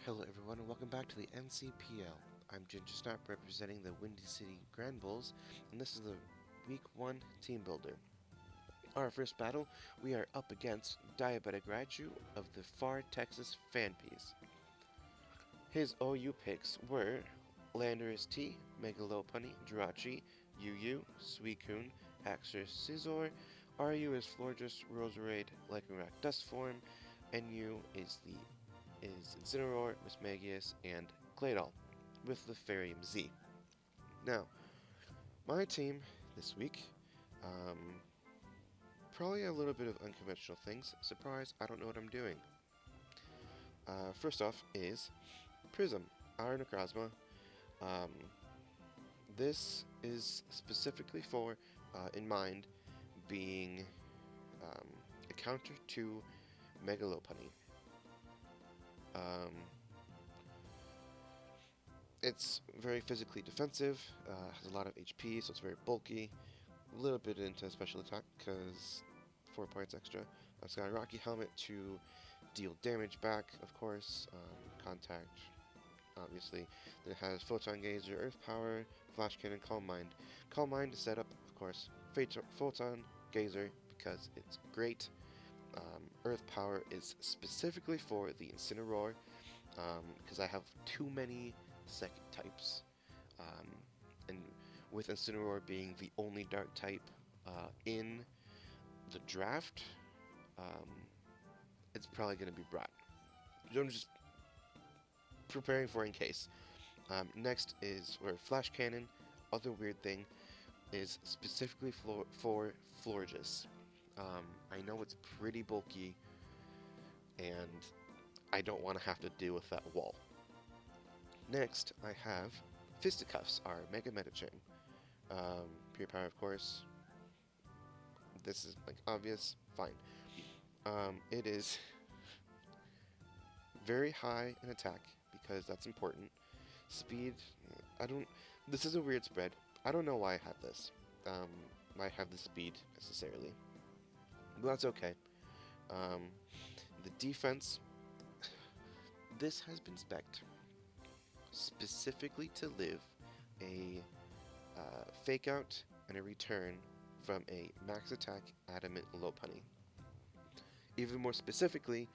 Hello everyone and welcome back to the NCPL. I'm Ginger Snap representing the Windy City Granbulls, and this is the Week 1 Team Builder. Our first battle, we are up against DiabeticRaichu of the Pharr Texas Phanphys. His OU picks were Landorus T, Megalopunny, Jirachi, UU, Suicune, Haxorus Scizor, RU is Florges, Roserade, Lycanroc Dustform, NU is Incineroar, Mismagius, and Claydol, with the Farium Z. Now, my team this week, probably a little bit of unconventional things. Surprise, I don't know what I'm doing. First off is Prism, our Necrozma. This is specifically for, in mind, being a counter to Megalopunny. It's very physically defensive, has a lot of HP, so it's very bulky. A little bit into special attack, because 4 points extra. It's got a Rocky Helmet to deal damage back, of course, contact, obviously. Then it has Photon Gazer, Earth Power, Flash Cannon, Calm Mind. Calm Mind is set up, of course, Photon Gazer, because it's great. Earth Power is specifically for the Incineroar, because I have too many second types, and with Incineroar being the only dark type in the draft, it's probably going to be brought. I'm just preparing for in case. Next is where Flash Cannon, other weird thing, is specifically for Florges. I know it's pretty bulky, and I don't want to have to deal with that wall. Next, I have Fisticuffs, our Mega Medicham. Pure Power, of course. This is, like, obvious. Fine. It is very high in attack, because that's important. Speed, this is a weird spread. I don't know why I have this. I have the speed, necessarily. But that's okay. The defense, this has been spec'd specifically to live a fake out and a return from a max attack adamant Lopunny. Even more specifically,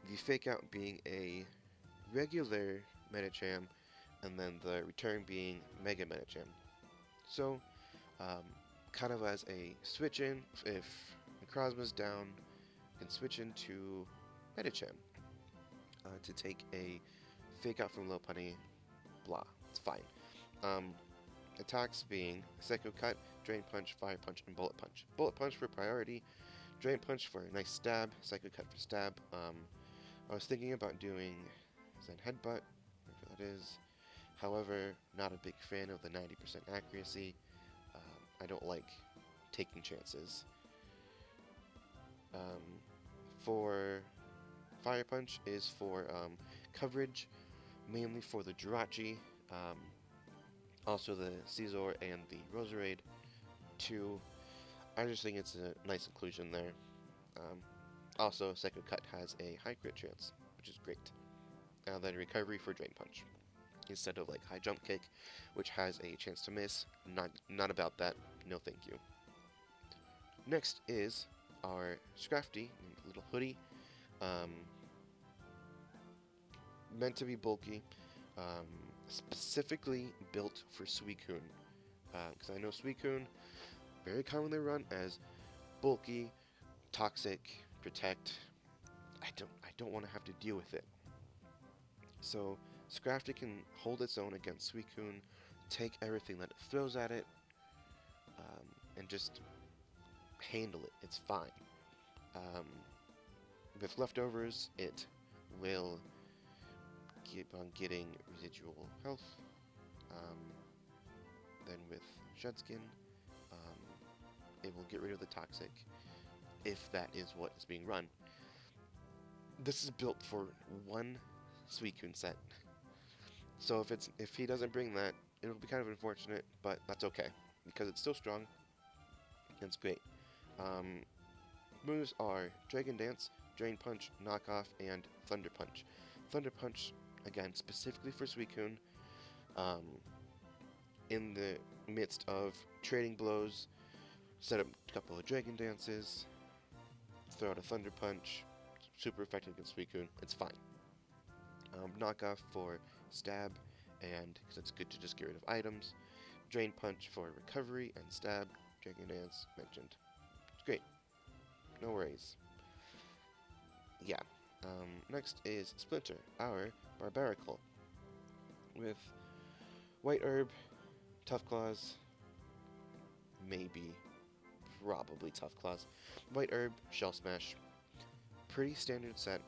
the fake out being a regular Medicham, and then the return being Mega Medicham. So, kind of as a switch in, if Necrozma's down, you can switch into Medicham to take a fake out from Lopunny. Blah, it's fine. Attacks being Psycho Cut, Drain Punch, Fire Punch, and Bullet Punch. Bullet Punch for priority, Drain Punch for a nice stab, Psycho Cut for stab. I was thinking about doing Zen Headbutt, whatever that is. However, not a big fan of the 90% accuracy. I don't like taking chances. For Fire Punch is for coverage, mainly for the Jirachi, also the Scizor and the Roserade 2. I just think it's a nice inclusion there. Also, Second Cut has a high crit chance, which is great. Then recovery for Drain Punch, instead of like high jump kick, which has a chance to miss. Not about that. No, thank you. Next is our Scrafty, little hoodie. Meant to be bulky, specifically built for Suicune, because I know Suicune very commonly run as bulky, toxic, protect. I don't want to have to deal with it. So Scrafty can hold its own against Suicune, take everything that it throws at it, and just handle it. It's fine. With leftovers, it will keep on getting residual health. Then with Shedskin, it will get rid of the toxic, if that is what is being run. This is built for one Suicune set, so if he doesn't bring that, it'll be kind of unfortunate, but that's okay, because it's still strong, and it's great. Moves are Dragon Dance, Drain Punch, Knockoff, and Thunder Punch. Thunder Punch again, specifically for Suicune, um, in the midst of trading blows, set up a couple of Dragon Dances, throw out a Thunder Punch, super effective against Suicune, it's fine. Knockoff for Stab, and because it's good to just get rid of items. Drain Punch for recovery and stab. Dragon Dance mentioned. It's great. No worries. Yeah. Next is Splinter, our Barbarical. With White Herb, Tough Claws, maybe, probably Tough Claws. White Herb, Shell Smash. Pretty standard set.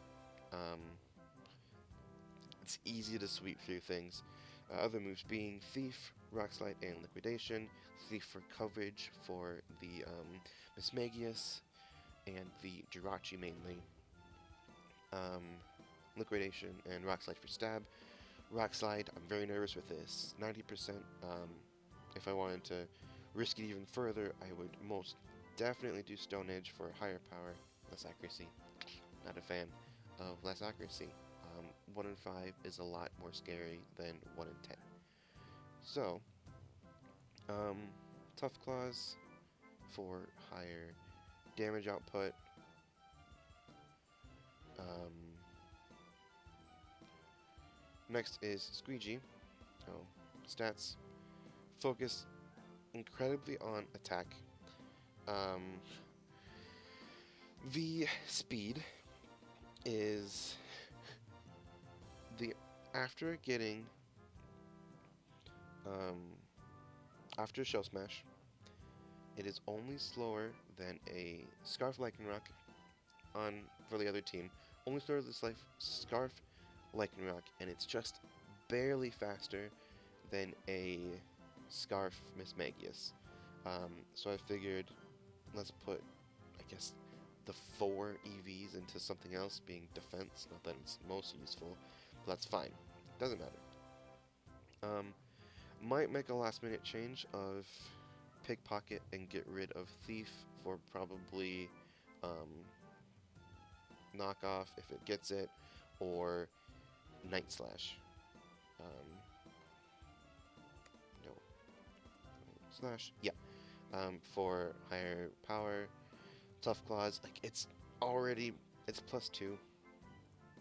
It's easy to sweep through things. Other moves being Thief, Rock Slide, and Liquidation. Thief for coverage for the Mismagius and the Jirachi mainly. Liquidation and Rock Slide for stab. Rock Slide, I'm very nervous with this. 90%. If I wanted to risk it even further, I would most definitely do Stone Edge for higher power, less accuracy. Not a fan of less accuracy. 1 in 5 is a lot more scary than 1 in 10. So, Tough Claws for higher damage output. Next is Squeegee. Oh, stats. Focus incredibly on attack. The speed is after getting after Shell Smash, it is only slower than a Scarf Lycanroc for the other team. Only slower than Scarf Lycanroc, and it's just barely faster than a Scarf Mismagius. So I figured, let's put, I guess, the 4 EVs into something else, being defense. Not that it's most useful, but that's fine. Doesn't matter. Might make a last minute change of Pickpocket and get rid of Thief for probably Knockoff if it gets it, or Night Slash. No. Slash, yeah. For higher power. Tough Claws, like it's +2.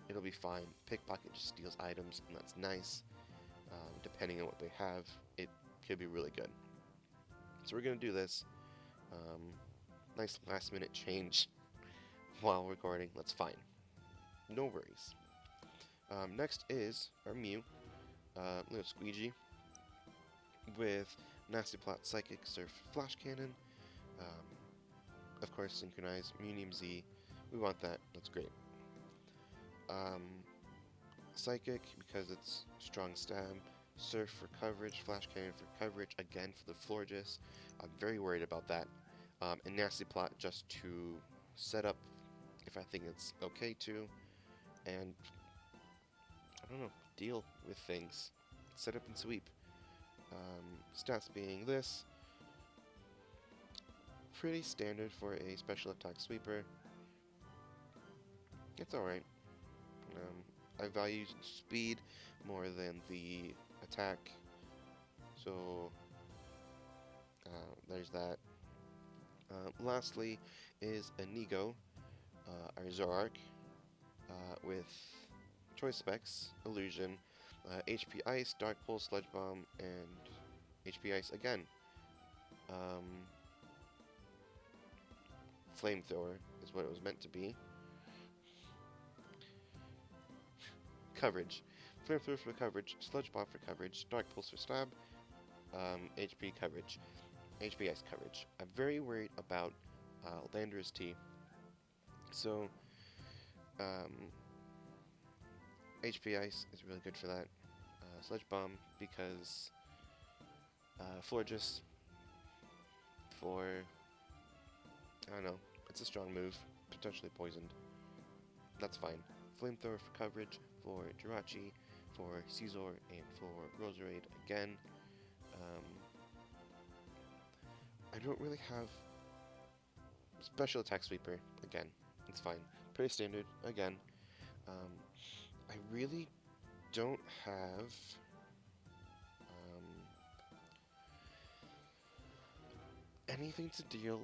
It'll be fine. Pickpocket just steals items, and that's nice. Depending on what they have, it could be really good. So we're gonna do this. Nice last minute change while recording. That's fine. No worries. Next is our Mew, little Squeegee, with Nasty Plot, Psychic, Surf, Flash Cannon. Of course, synchronize Munium Z. We want that. That's great. Psychic because it's strong stab. Surf for coverage. Flash Cannon for coverage. Again for the Florges. I'm very worried about that. And Nasty Plot just to set up if I think it's okay to, and I don't know, deal with things. Set up and sweep. Stats being this. Pretty standard for a special attack sweeper. It's alright. I value speed more than the attack, so there's that. Lastly is Inigo, our Zoroark, with choice specs, Illusion, HP Ice, Dark Pulse, Sludge Bomb, and HP Ice again. Flamethrower is what it was meant to be. Coverage. Flamethrower for coverage, Sludge Bomb for coverage, Dark Pulse for stab, HP coverage, HP Ice coverage. I'm very worried about Landorus T. So, HP Ice is really good for that. Sludge Bomb because Florges for, I don't know, it's a strong move, potentially poisoned. That's fine. Flamethrower for coverage for Jirachi, for Caesar, and for Roserade again. I don't really have special attack sweeper again. It's fine. Pretty standard again. I really don't have anything to deal,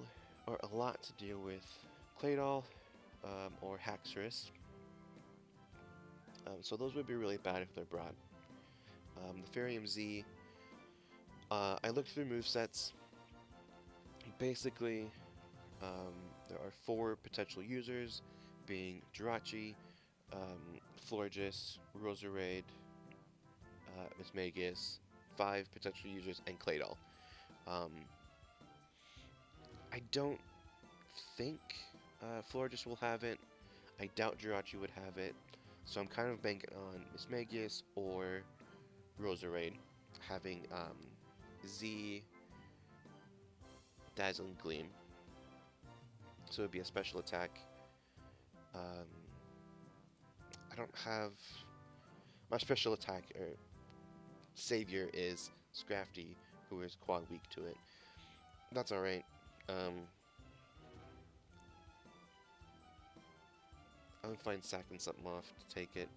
or a lot to deal with Claydol or Haxorus. So those would be really bad if they're brought. The Farium Z, I looked through movesets. Basically, there are 4 potential users, being Jirachi, Florges, Roserade, Mismagius, 5 potential users, and Claydol. I don't think Florges will have it. I doubt Jirachi would have it. So I'm kind of banking on Mismagius or Roserade having Z, Dazzling Gleam. So it would be a special attack. I don't have... My special attack or savior is Scrafty, who is quad weak to it. That's alright. I'm fine sacking something off to take it.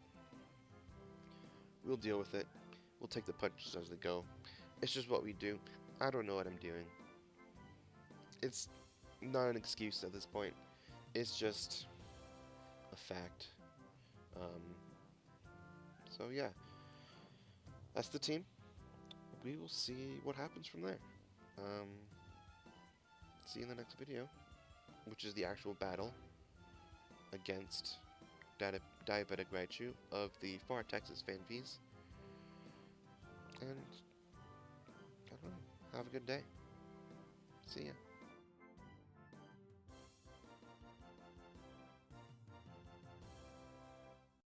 We'll deal with it. We'll take the punches as they go. It's just what we do. I don't know what I'm doing. It's not an excuse at this point. It's just a fact. So yeah, that's the team. We will see what happens from there. See you in the next video, which is the actual battle against DiabeticRaichu of the Pharr Texas Phanphys. And I don't know. Have a good day. See ya.